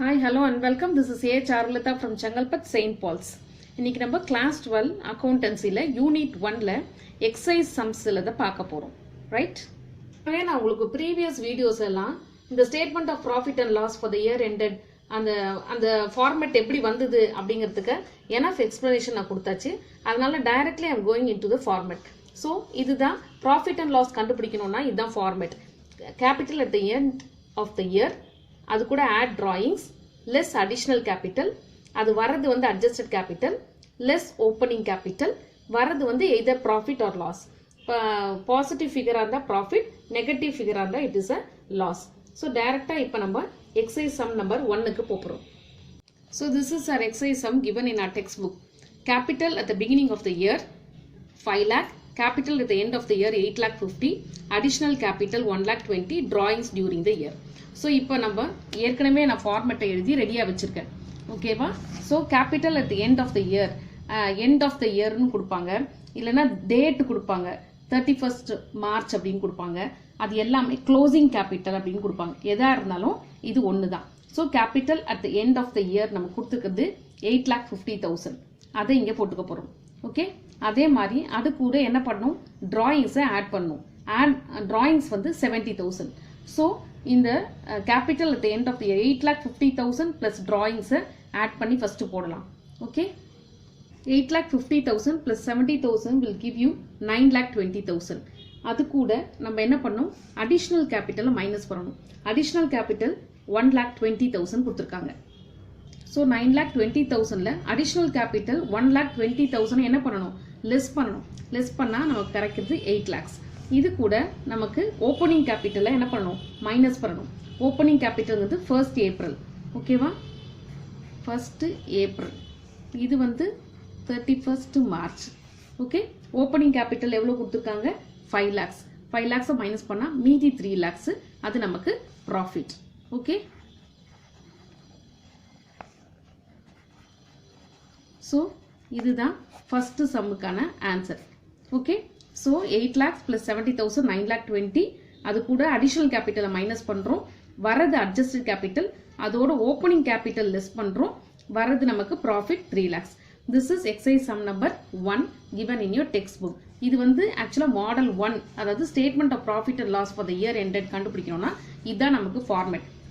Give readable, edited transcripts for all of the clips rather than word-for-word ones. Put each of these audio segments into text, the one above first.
Hi, hello and welcome. This is A. Charulata from Changalpat St. Paul's. இன்னைக்கு நம்ம class 12 accountancyல unit 1ல exercise sumsல தான் பார்க்க போறோம். Right? நான் உங்களுக்கு previous videos எல்லாம் இந்த statement of profit and loss for the year ended அந்த format எப்படி வந்தது அப்படிங்கிறதுக்கு enough explanation நான் கொடுத்தாச்சு. அதனால directly I am going into the format. So இதுதான் profit and loss கண்டுபிடிக்கணும்னா இதுதான் format. Capital at the end of the year, அது கூட add drawings, less additional capital, அது வரது வந்து adjusted capital, less opening capital, வரது வந்து either profit or loss. Positive figure இருந்தா profit, negative figure இருந்தா it is a loss. So directா இப்ப நம்ம exercise sum number 1க்கு போறோம். So this is our exercise sum given in our textbook. Capital at the beginning of the year 5 lakh, capital at the end of the year 8 lakh 50, additional capital 1 lakh 20, drawings during the year. So இப்போ நம்ம ஏற்கனவே நான் ஃபார்மெட்டை எழுதி ரெடியாக வச்சுருக்கேன். ஓகேவா? So capital at the end of the இயர்னு கொடுப்பாங்க, இல்லைன்னா டேட் கொடுப்பாங்க, 31st மார்ச் அப்படின்னு கொடுப்பாங்க. அது எல்லாமே க்ளோசிங் கேபிட்டல் அப்படின்னு கொடுப்பாங்க. எதாக இருந்தாலும் இது ஒன்று தான். So capital at the end of the year நம்ம கொடுத்துருக்கிறது 8,50,000. அதை இங்கே போட்டுக்க போகிறோம். ஓகே, அதே மாதிரி அது கூட என்ன பண்ணணும், ட்ராயிங்ஸை ஆட் பண்ணணும். ட்ராயிங்ஸ் வந்து 70,000. ஸோ இந்த capital at the end of the year 8,50,000 plus drawings add பண்ணி first போடலாம். Okay, 8,50,000 plus 70,000 will give you 9,20,000. அது கூட நம்ம என்ன பண்ணணும், additional capital மைனஸ் பண்ணணும். additional capital 1,20,000 கொடுத்துருக்காங்க. ஸோ 9,20,000ல additional capital 1,20,000 என்ன பண்ணணும், லெஸ் பண்ணணும். லெஸ் பண்ணால் நமக்கு கிடைக்கிறது 8 lakhs. இது கூட நமக்கு ஓப்பனிங் கேபிட்டலை என்ன பண்ணணும், மைனஸ் பண்ணணும். ஓப்பனிங் கேபிட்டல் வந்து 1st April. ஓகேவா? 1st April. இது வந்து 31st March. Okay, opening capital எவ்வளோ கொடுத்துருக்காங்க, 5 lakhs. 5 lakhs மைனஸ் பண்ணால் மீதி 3 lakhs, அது நமக்கு ப்ராஃபிட். ஓகே, ஸோ இதுதான் ஃபர்ஸ்ட் சம்முக்கான answer. Okay, so 8 lakhs plus 70,000 9,20,000. அது கூட அடிஷனல் கேபிட்டலை மைனஸ் பண்ணுறோம். வரது அட்ஜஸ்டட் கேபிட்டல், அதோட ஓப்பனிங் கேபிட்டல் லெஸ் பண்ணுறோம். வரது நமக்கு profit 3 lakhs. This is exercise sum number 1 given in your textbook. இது வந்து ஆக்சுவலாக மாடல் 1, அதாவது statement of profit and loss for the year ended கண்டுபிடிக்கணும்னா இதுதான் நமக்கு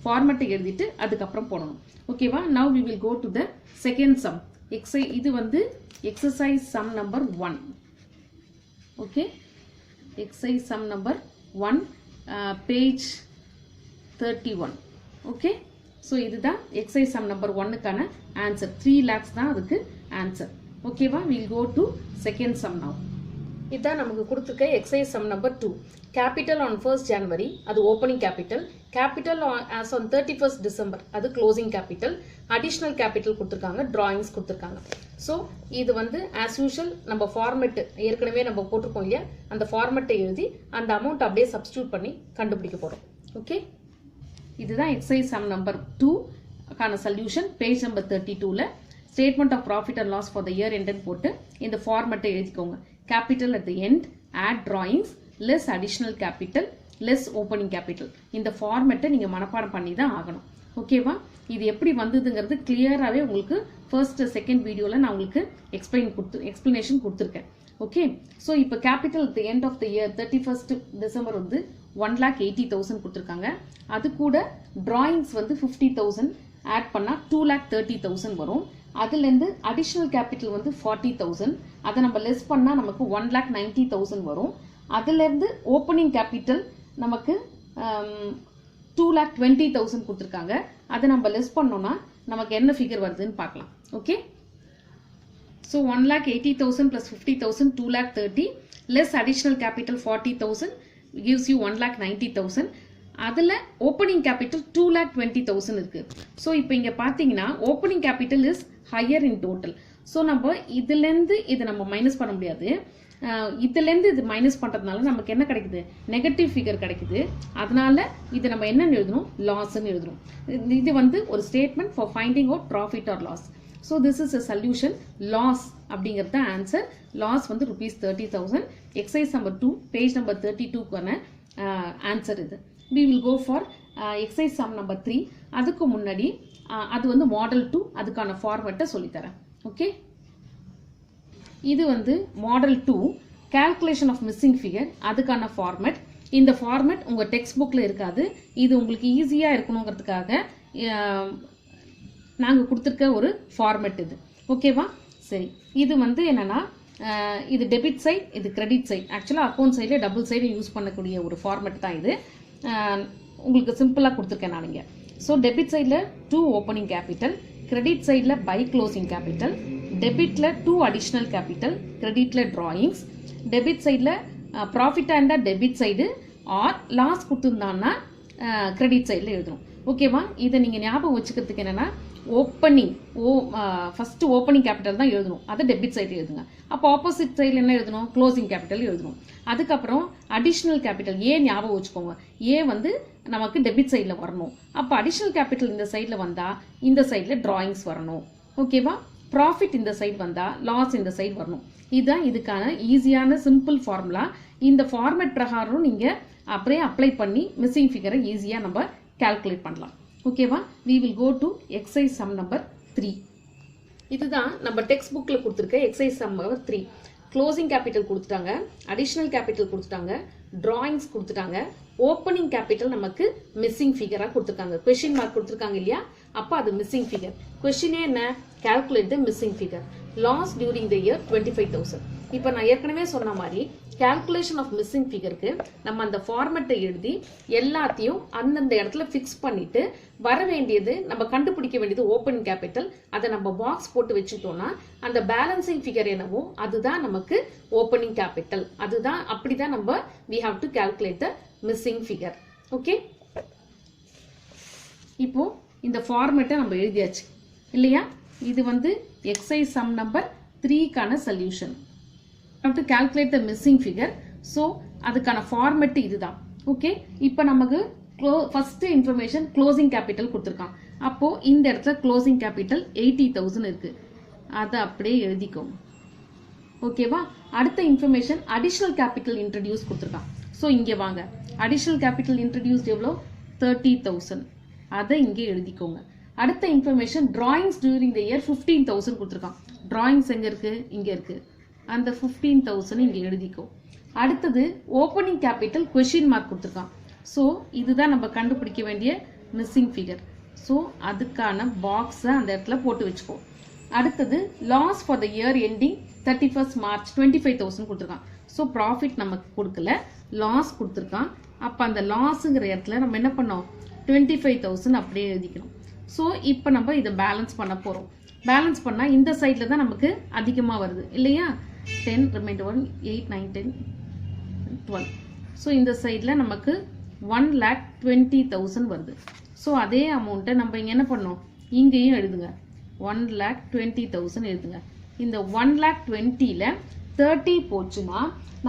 ஃபார்மேட்டை எழுதிட்டு அதுக்கப்புறம் போடணும். ஓகேவா? Now we will go to the second sum. இது வந்து exercise sum number 1. Okay, exercise sum number 1, page 31. Okay, so இதுதான் exercise sum number 1க்கான ஆன்சர். 3 lakhs தான் அதுக்கு ஆன்சர். ஓகேவா? we'll go to second sum now. இதுதான் நமக்கு கொடுத்துருக்க exercise sum number 2. capital on 1st January அது opening capital, capital as on 31st December அது closing capital, additional capital கொடுத்துருக்காங்க, drawings கொடுத்துருக்காங்க. ஸோ இது வந்து ஆஸ் யூஷுவல் நம்ம ஃபார்மெட் ஏற்கனவே நம்ம போட்டிருக்கோம் இல்லையா, அந்த ஃபார்மெட்டை எழுதி அந்த அமௌண்ட் அப்படியே சப்ஸ்டியூட் பண்ணி கண்டுபிடிக்க போகிறோம். ஓகே, இதுதான் எக்ஸசைஸ் சம் நம்பர் 2க்கான சொல்யூஷன். பேஜ் நம்பர் 32ல statement of profit and loss for the year end போட்டு இந்த ஃபார்மெட்டை எழுதிக்கோங்க. Capital at the end, add drawings, less additional capital, less opening capital. இந்த ஃபார்மெட்டை நீங்கள் மனப்பாடம் பண்ணி தான் ஆகணும். ஓகேவா? இது எப்படி வந்ததுங்கிறது கிளியராகவே உங்களுக்கு ஃபர்ஸ்ட் செகண்ட் வீடியோவில் நான் உங்களுக்கு எக்ஸ்பிளனேஷன் கொடுத்துருக்கேன். ஓகே, ஸோ இப்போ capital at the end of the year 31st December வந்து 1,80,000 கொடுத்துருக்காங்க. அது கூட டிராயிங்ஸ் வந்து 50,000 ஆட் பண்ணால் 2,30,000 வரும். அதுலேருந்து அடிஷ்னல் கேபிட்டல் வந்து 40,000, அதை நம்ம லெஸ் பண்ணால் நமக்கு 1,90,000 வரும். அதுலேருந்து ஓப்பனிங் கேபிட்டல் நமக்கு 2,20,000 கொடுத்துருக்காங்க. அதை நம்ம லெஸ் பண்ணோம்னா நமக்கு என்ன ஃபிகர் வருதுன்னு பார்க்கலாம். Okay, so 1,80,000 plus 50,000 2,30,000 less additional capital 40,000 gives you 1,90,000. அதில் ஓப்பனிங் கேபிட்டல் 2,20,000 இருக்கு. ஸோ இப்போ இங்கே பார்த்தீங்கன்னா opening capital is higher in total. So நம்ம இதுலேருந்து இதை நம்ம மைனஸ் பண்ண முடியாது. இதுலேருந்து இது மைனஸ் பண்ணுறதுனால நமக்கு என்ன கிடைக்குது, நெகட்டிவ் ஃபிகர் கிடைக்குது. அதனால இது நம்ம என்னன்னு எழுதணும், லாஸ்ன்னு எழுதணும். இது வந்து ஒரு statement for finding out profit or loss. So this is a solution. Loss அப்படிங்கிறது தான் ஆன்சர். லாஸ் வந்து ₹30,000. எக்ஸசைஸ் நம்பர் 2 பேஜ் நம்பர் 32க்கான ஆன்சர் இது. we will go for exercise sum number 3. அதுக்கு முன்னாடி அது வந்து மாடல் 2, அதுக்கான ஃபார்மேட்டை சொல்லித்தரேன். ஓகே, இது வந்து model 2 calculation of missing figure, அதுக்கான ஃபார்மேட். இந்த ஃபார்மேட் உங்கள் டெக்ஸ்ட் புக்கில் இருக்காது. இது உங்களுக்கு ஈஸியாக இருக்கணுங்கிறதுக்காக நாங்கள் கொடுத்துருக்க ஒரு ஃபார்மேட் இது. ஓகேவா? சரி, இது வந்து என்னென்னா இது டெபிட் சைட், இது கிரெடிட் சைட். ஆக்சுவலாக அக்கௌண்ட் சைடில் டபுள் சைடு யூஸ் பண்ணக்கூடிய ஒரு ஃபார்மேட் தான் இது. உங்களுக்கு சிம்பிளாக கொடுத்துருக்கேன் நான் இங்கே. ஸோ டெபிட் சைடில் 2 ஓப்பனிங் கேபிட்டல், கிரெடிட் சைடில் பை க்ளோசிங் கேபிட்டல், டெபிட்டில் 2 அடிஷ்னல் கேபிட்டல், கிரெடிட்டில் ட்ராயிங்ஸ், டெபிட் சைடில் ப்ராஃபிட்டாக இருந்தால் டெபிட் சைடு ஆர் லாஸ் கொடுத்துருந்தான்னா கிரெடிட் சைடில் எழுதணும். ஓகேவா? இதை நீங்கள் ஞாபகம் வச்சுக்கிறதுக்கு என்னென்னா ஓப்பனிங் ஃபஸ்ட்டு ஓப்பனிங் கேபிட்டல் தான் எழுதணும், அதை டெபிட் சைடு எழுதுங்க. அப்போ ஆப்போசிட் சைடில் என்ன எழுதணும்? க்ளோசிங் கேபிட்டல் எழுதணும். அதுக்கப்புறம் அடிஷ்னல் கேபிட்டல் ஏ ஞாபகம் வச்சுக்கோங்க. ஏ வந்து நமக்கு டெபிட் சைடில் வரணும். அப்போ அடிஷ்னல் கேபிட்டல் இந்த சைடில் வந்தால் இந்த சைடில் ட்ராயிங்ஸ் வரணும். ஓகேவா? ப்ராஃபிட் இந்த சைடு வந்தால் லாஸ் இந்த சைடு வரணும். இதுதான் இதுக்கான ஈஸியான சிம்பிள் ஃபார்முலா. இந்த ஃபார்மேட் பிரகாரம் நீங்கள் அப்படியே அப்ளை பண்ணி மிஸ்ஸிங் ஃபிகரை ஈஸியாக நம்ம கால்குலேட் பண்ணலாம். ஓகேவா? we will go to exercise sum number 3. இதுதான் நம்ம டெக்ஸ்ட் புக்கில் கொடுத்துருக்க exercise sum number 3. Closing capital கொடுத்துட்டாங்க, அடிஷ்னல் கேபிட்டல் கொடுத்துட்டாங்க, ட்ராயிங்ஸ் கொடுத்துட்டாங்க, ஓப்பனிங் கேபிட்டல் நமக்கு மிஸ்ஸிங் ஃபிகராக கொடுத்துருக்காங்க. கொஸ்டின் மார்க் கொடுத்துருக்காங்க இல்லையா? அப்போ அது மிஸ்ஸிங் ஃபிகர். கொஸ்டினே என்ன? Calculate the missing figure. Loss during the year 25,000. இப்போ நான் ஏற்கனவே சொன்ன மாதிரி calculation of missing figureக்கு நம்ம அந்த ஃபார்மேட்டை எழுதி எல்லாத்தையும் அந்தந்த இடத்துல ஃபிக்ஸ் பண்ணிட்டு வர வேண்டியது நம்ம கண்டுபிடிக்க வேண்டியது ஓப்பனிங் கேபிட்டல். அதை நம்ம பாக்ஸ் போட்டு வச்சுட்டோம்னா அந்த பேலன்சிங் ஃபிகர் என்னவோ அதுதான் நமக்கு ஓப்பனிங் கேபிட்டல். அதுதான், அப்படிதான் நம்ம we have to calculate the missing figure. Okay, இப்போ இந்த ஃபார்மேட்டை நம்ம எழுதியாச்சு இல்லையா? இது வந்து எக்ஸசைஸ் சம் நம்பர் 3க்கான solution. to calculate the missing figure. so அதுக்கான ஃபார்மேட் இதுதான். ஓகே, இப்போ நமக்கு ஃபர்ஸ்ட் இன்ஃபர்மேஷன் க்ளோசிங் கேபிட்டல் கொடுத்துருக்கான். அப்போ இந்த இடத்துல க்ளோசிங் கேபிட்டல் 80,000 இருக்கு, அதை அப்படியே எழுதிக்கோங்க. ஓகேவா? அடுத்த இன்ஃபர்மேஷன் அடிஷ்னல் கேபிட்டல் இன்ட்ரடியூஸ் கொடுத்துருக்கான். ஸோ இங்கே வாங்க, அடிஷ்னல் கேபிட்டல் இன்ட்ரடியூஸ்ட் எவ்வளோ? 30,000, அதை இங்கே எழுதிக்கோங்க. அடுத்த information drawings during the year 15,000 கொடுத்துருக்கான். டிராயிங்ஸ் எங்கே இருக்கு? இங்கே இருக்கு. அந்த 15,000 இங்கே எழுதிக்கோ. அடுத்தது ஓப்பனிங் கேபிட்டல் கொஸ்டின் மார்க் கொடுத்துருக்கான். ஸோ இதுதான் நம்ம கண்டுபிடிக்க வேண்டிய மிஸ்ஸிங் ஃபிகர். ஸோ அதுக்கான பாக்ஸை அந்த இடத்துல போட்டு வச்சுக்கோ. அடுத்தது loss for the year ending 31st March 25,000 கொடுத்துருக்கான். ஸோ ப்ராஃபிட் நமக்கு கொடுக்கல, லாஸ் கொடுத்துருக்கான். அப்போ அந்த லாஸுங்கிற இடத்துல நம்ம என்ன பண்ணோம்? 25,000 அப்படியே எழுதிக்கணும். ஸோ இப்போ நம்ம இதை பேலன்ஸ் பண்ண போகிறோம். பேலன்ஸ் பண்ணால் இந்த சைடில் தான் நமக்கு அதிகமாக வருது இல்லையா? 10 ரிமைண்டர் 1 8 9 10 12. ஸோ இந்த சைடில் நமக்கு 1,20,000 வருது. ஸோ அதே அமௌண்ட்டை நம்ம இங்கே என்ன பண்ணோம்? இங்கேயும் எழுதுங்க, 1,20,000 எழுதுங்க. இந்த 1,20,000ல் 30 போச்சுன்னா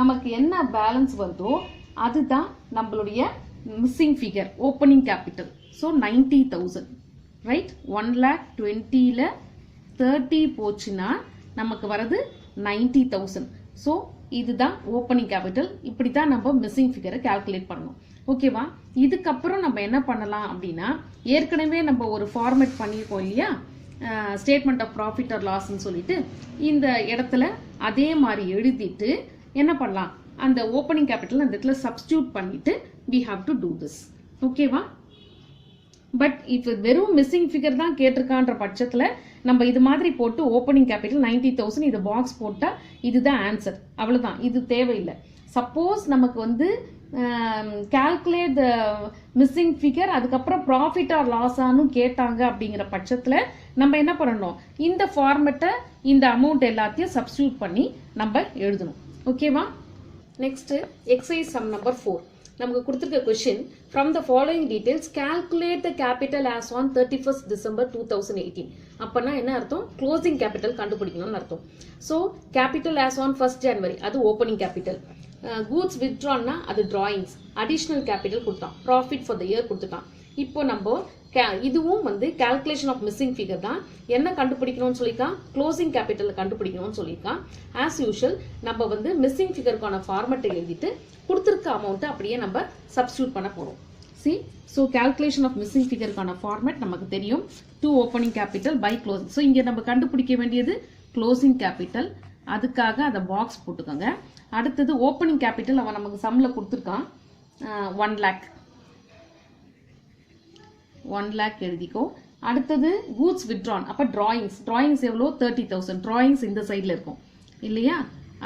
நமக்கு என்ன பேலன்ஸ் வருதோ அதுதான் நம்மளுடைய missing figure, opening capital. So 90,000, right? 1,20,000ல் 30 போச்சுன்னா நமக்கு வரது 90,000. ஸோ இதுதான் ஓப்பனிங் கேபிட்டல். இப்படி தான் நம்ம மிஸ்ஸிங் ஃபிகரை கால்குலேட் பண்ணணும். ஓகேவா? இதுக்கப்புறம் நம்ம என்ன பண்ணலாம் அப்படின்னா, ஏற்கனவே நம்ம ஒரு ஃபார்மேட் பண்ணியிருக்கோம் இல்லையா? ஸ்டேட்மெண்ட் ஆஃப் ப்ராஃபிட் ஆர் லாஸ்ன்னு சொல்லிட்டு இந்த இடத்துல அதே மாதிரி எழுதிட்டு என்ன பண்ணலாம்? அந்த ஓப்பனிங் கேபிட்டல் அந்த இடத்துல சப்ஸ்டியூட் பண்ணிட்டு we have to do this. ஓகேவா? பட் இப்போ வெறும் மிஸ்ஸிங் ஃபிகர் தான் கேட்டிருக்கான்ற பட்சத்தில் நம்ம இது மாதிரி போட்டு ஓப்பனிங் கேபிட்டல் 90,000 இது பாக்ஸ் போட்டால் இதுதான் ஆன்சர், அவ்வளோதான். இது தேவையில்லை. சப்போஸ் நமக்கு வந்து கால்குலேட் த மிஸ்ஸிங் ஃபிகர் அதுக்கப்புறம் ப்ராஃபிட் ஆர் லாஸ் ஆனு கேட்டாங்க அப்படிங்கிற பட்சத்தில் நம்ம என்ன பண்ணணும்? இந்த ஃபார்மெட்டை இந்த அமௌண்ட் எல்லாத்தையும் சப்ஸ்டியூட் பண்ணி நம்ம எழுதணும். ஓகேவா? Next exercise sum number 4. நமக்கு கொடுத்துருக்க question, from the following details calculate the capital as on 31st December 2018. அப்போனா என்ன அர்த்தம்? க்ளோசிங் கேபிட்டல் கண்டுபிடிக்கணும்னு அர்த்தம். So capital as on 1st January அது ஓப்பனிங் கேபிட்டல். கூட்ஸ் வித்ட்ரான்னா அது டிராயிங்ஸ். அடிஷ்னல் கேபிட்டல் கொடுத்தான். ப்ராஃபிட் ஃபார் த இயர் கொடுத்துட்டான். இப்போ நம்ம இதுவும் வந்து கால்குலேஷன் ஆஃப் மிஸ்ஸிங் ஃபிகர் தான். என்ன கண்டுபிடிக்கணும்னு சொல்லியிருக்கான்? க்ளோசிங் கேபிட்டல் கண்டுபிடிக்கணும்னு சொல்லியிருக்கான். ஆஸ் யூஷுவல் நம்ம வந்து மிஸ்ஸிங் ஃபிகருக்கான ஃபார்மெட்டை எழுதிட்டு கொடுத்துருக்க அமௌண்ட்டை அப்படியே நம்ம சப்ஸ்டியூட் பண்ண போகிறோம். see, so calculation of missing figure கான format நமக்கு தெரியும். To opening capital by closing. So இங்க நம்ம கண்டுபிடிக்க வேண்டியது closing capital. அதுக்காக அத box போட்டுக்கோங்க. அடுத்தது opening capital அவன் நமக்கு சம்ல கொடுத்திருக்கான் 1 lakh. 1 lakh எழுதிக்கோ. அடுத்தது goods withdrawn. அப்ப drawings எவ்வளோ 30,000. drawings இந்த சைடுல இருக்கும் இல்லையா,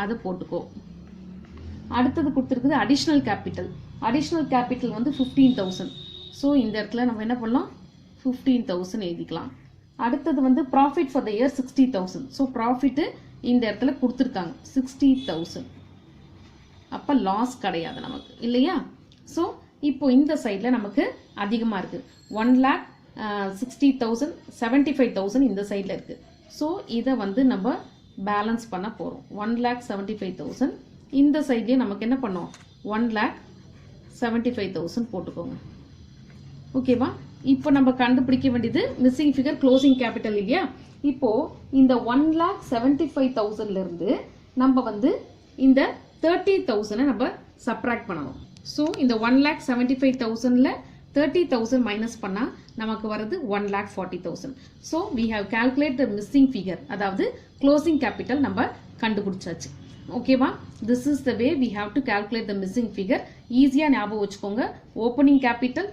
அதை போட்டுக்கோ. அடுத்தது கொடுத்திருக்குது additional capital வந்து 15,000. ஸோ இந்த இடத்துல நம்ம என்ன பண்ணலாம் 15,000 எழுதிக்கலாம். அடுத்தது வந்து profit for the year 60,000. So profit இந்த இடத்துல கொடுத்துருக்காங்க 60,000. அப்போ லாஸ் கிடையாது நமக்கு இல்லையா. ஸோ இப்போ இந்த சைடில் நமக்கு அதிகமாக இருக்குது 1,60,000 75,000 இந்த சைடில் இருக்குது. ஸோ இதை வந்து நம்ம பேலன்ஸ் பண்ண போகிறோம். 1,75,000 இந்த சைட்லேயே நமக்கு என்ன பண்ணோம் 1,75,000 போட்டுக்கோங்க. ஓகேவா. இப்போ நம்ம கண்டுபிடிக்க வேண்டியது மிஸ்ஸிங் ஃபிகர் க்ளோசிங் கேபிட்டல் இல்லையா. இப்போ இந்த 1,75,000 இருந்து நம்ம வந்து இந்த 30,000 நம்ம சப்ராக்ட் பண்ணணும். ஸோ இந்த 1,75,000ல 30,000 மைனஸ் பண்ணா நமக்கு வருது 1,40,000. So we have calculated the missing figure, அதாவது க்ளோசிங் கேபிட்டல் நம்ம கண்டுபிடிச்சாச்சு. ஓகேவா. this is the way we have to calculate the missing figure. ஈஸியா ஞாபகம் வச்சுக்கோங்க. ஓப்பனிங் கேபிட்டல்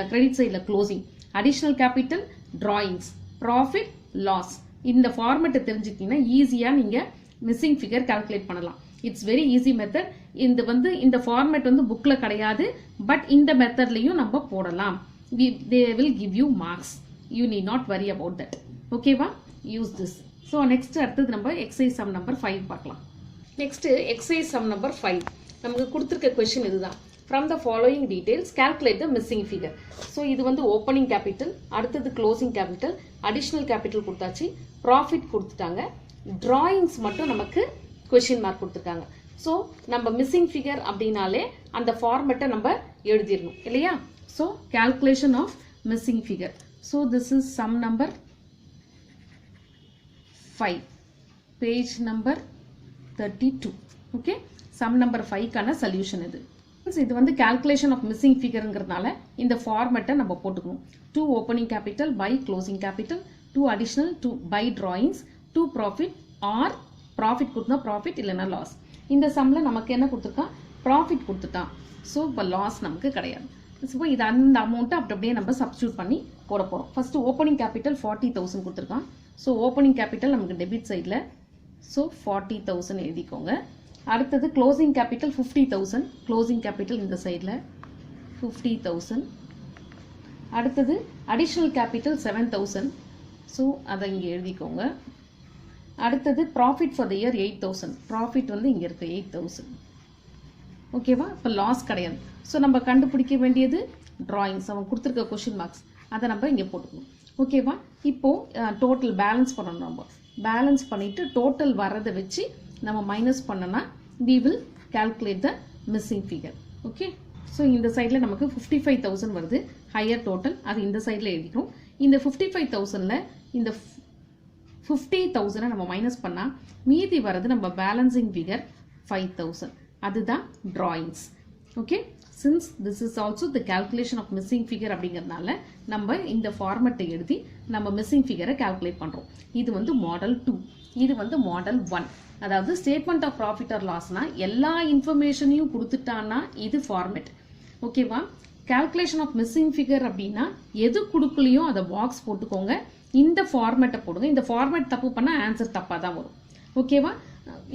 கிரெடிட் சைடில் closing, additional capital drawings, profit loss. இந்த ஃபார்மேட்டை தெரிஞ்சுக்கிட்டீங்கன்னா ஈஸியா நீங்க மிஸ்ஸிங் ஃபிகர் கால்குலேட் பண்ணலாம். It's very easy method. இந்த ஃபார்மேட் வந்து புக்ல கிடையாது, பட் இந்த மெத்தட்லையும் நம்ம போடலாம். they will give you marks. you need not worry about that. ஓகேவா. Use this. ஸோ நெக்ஸ்ட் அடுத்தது நம்ம எக்ஸசைஸ் சம் நம்பர் 5 பார்க்கலாம். நெக்ஸ்ட் எக்ஸசைஸ் சம் நம்பர் 5 நமக்கு கொடுத்துருக்க கொஸ்டின் இதுதான். From the following details calculate the missing figure. So இது வந்து opening capital, அடுத்தது க்ளோசிங் கேபிட்டல், அடிஷ்னல் கேபிட்டல் கொடுத்தாச்சு, ப்ராஃபிட் கொடுத்துட்டாங்க, டிராயிங்ஸ் மட்டும் நமக்கு கொஸ்டின் மார்க் கொடுத்துருக்காங்க. ஸோ நம்ம மிஸ்ஸிங் ஃபிகர் அப்படின்னாலே அந்த ஃபார்மெட்டை நம்ம எழுதிடணும் இல்லையா. So calculation of missing figure. So this is sum number 5, page number 32. Okay. Sum number 5க்கான சொல்யூஷன் இது. இது வந்து கால்குலேஷன் ஆஃப் மிஸ்ஸிங் ஃபிகருங்கிறதுனால இந்த ஃபார்மெட்டை நம்ம போட்டுக்கணும். 2 opening capital by closing capital, 2 additional, 2 by drawings, 2 profit or profit கொடுத்தா ப்ராஃபிட் இல்லைன்னா loss. இந்த சம்ல நமக்கு என்ன கொடுத்துருக்கான் ப்ராஃபிட் கொடுத்துட்டான். ஸோ இப்போ லாஸ் நமக்கு கிடையாது. ஸோ இது அந்த அமௌண்ட்டை அப்படியே நம்ம சப்ஸ்டியூட் பண்ணி போட போகிறோம். ஃபர்ஸ்ட் ஓப்பனிங் கேபிட்டல் 40,000 கொடுத்துருக்கான். ஸோ ஓப்பனிங் கேபிட்டல் நமக்கு டெபிட் சைடில், ஸோ 40,000 எழுதிக்கோங்க. அடுத்தது க்ளோசிங் கேபிட்டல் 50,000, க்ளோசிங் கேபிட்டல் இந்த சைடில் 50,000. அடுத்தது அடிஷ்னல் கேபிட்டல் 7,000, ஸோ அதை இங்கே எழுதிக்கோங்க. அடுத்தது profit for the year 8,000, profit வந்து இங்கே இருக்குது 8,000. ஓகேவா. இப்போ லாஸ் கிடையாது. ஸோ நம்ம கண்டுபிடிக்க வேண்டியது டிராயிங்ஸ், அவன் கொடுத்துருக்க கொஷின் மார்க்ஸ், அதை நம்ம இங்கே போட்டுக்கணும். ஓகேவா. இப்போது டோட்டல் பேலன்ஸ் பண்ணணும். நம்ம பேலன்ஸ் பண்ணிவிட்டு டோட்டல் வரதை வச்சு நம்ம மைனஸ் பண்ணனா we will calculate the missing figure. Okay. So இந்த சைடில் நமக்கு 55,000 வருது ஹையர் டோட்டல், அது இந்த சைடில் எழுதிக்கணும். இந்த 55,000ல் இந்த 50,000 நம்ம மைனஸ் பண்ணால் மீதி வரது நம்ம பேலன்சிங் ஃபிகர் 5,000, அதுதான் drawings. Okay. Since this is also the calculation of missing figure அப்படிங்கிறதுனால நம்ம இந்த ஃபார்மெட்டை எழுதி நம்ம மிஸ்ஸிங் ஃபிகரை கால்குலேட் பண்ணுறோம். இது வந்து மாடல் 2, இது வந்து மாடல் 1. அதாவது ஸ்டேட்மெண்ட் ஆஃப் ப்ராஃபிட் ஆர் லாஸ்னா எல்லா இன்ஃபர்மேஷனையும் கொடுத்துட்டான்னா இது ஃபார்மெட். ஓகேவா. கால்குலேஷன் ஆஃப் மிஸ்ஸிங் ஃபிகர் அப்படின்னா எது கொடுக்கலையோ அதை பாக்ஸ் போட்டுக்கோங்க, இந்த ஃபார்மெட்டை போடுங்க. இந்த ஃபார்மெட் தப்பு பண்ணால் ஆன்சர் தப்பாக தான் வரும். ஓகேவா.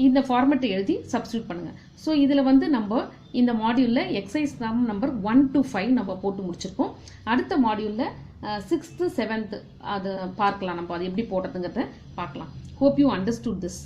இந்த ஃபார்மெட்டை எழுதி சப்ஸ்டியூட் பண்ணுங்க. ஸோ இதில் வந்து நம்ம இந்த மாடியூலில் எக்ஸசைஸ் சம் நம்பர் 1 to 5 நம்ம போட்டு முடிச்சிருக்கோம். அடுத்த மாடியூலில் 6th 7th அது பார்க்கலாம். நம்ம அது எப்படி போடுறதுங்கிறத பார்க்கலாம். Hope you understood this.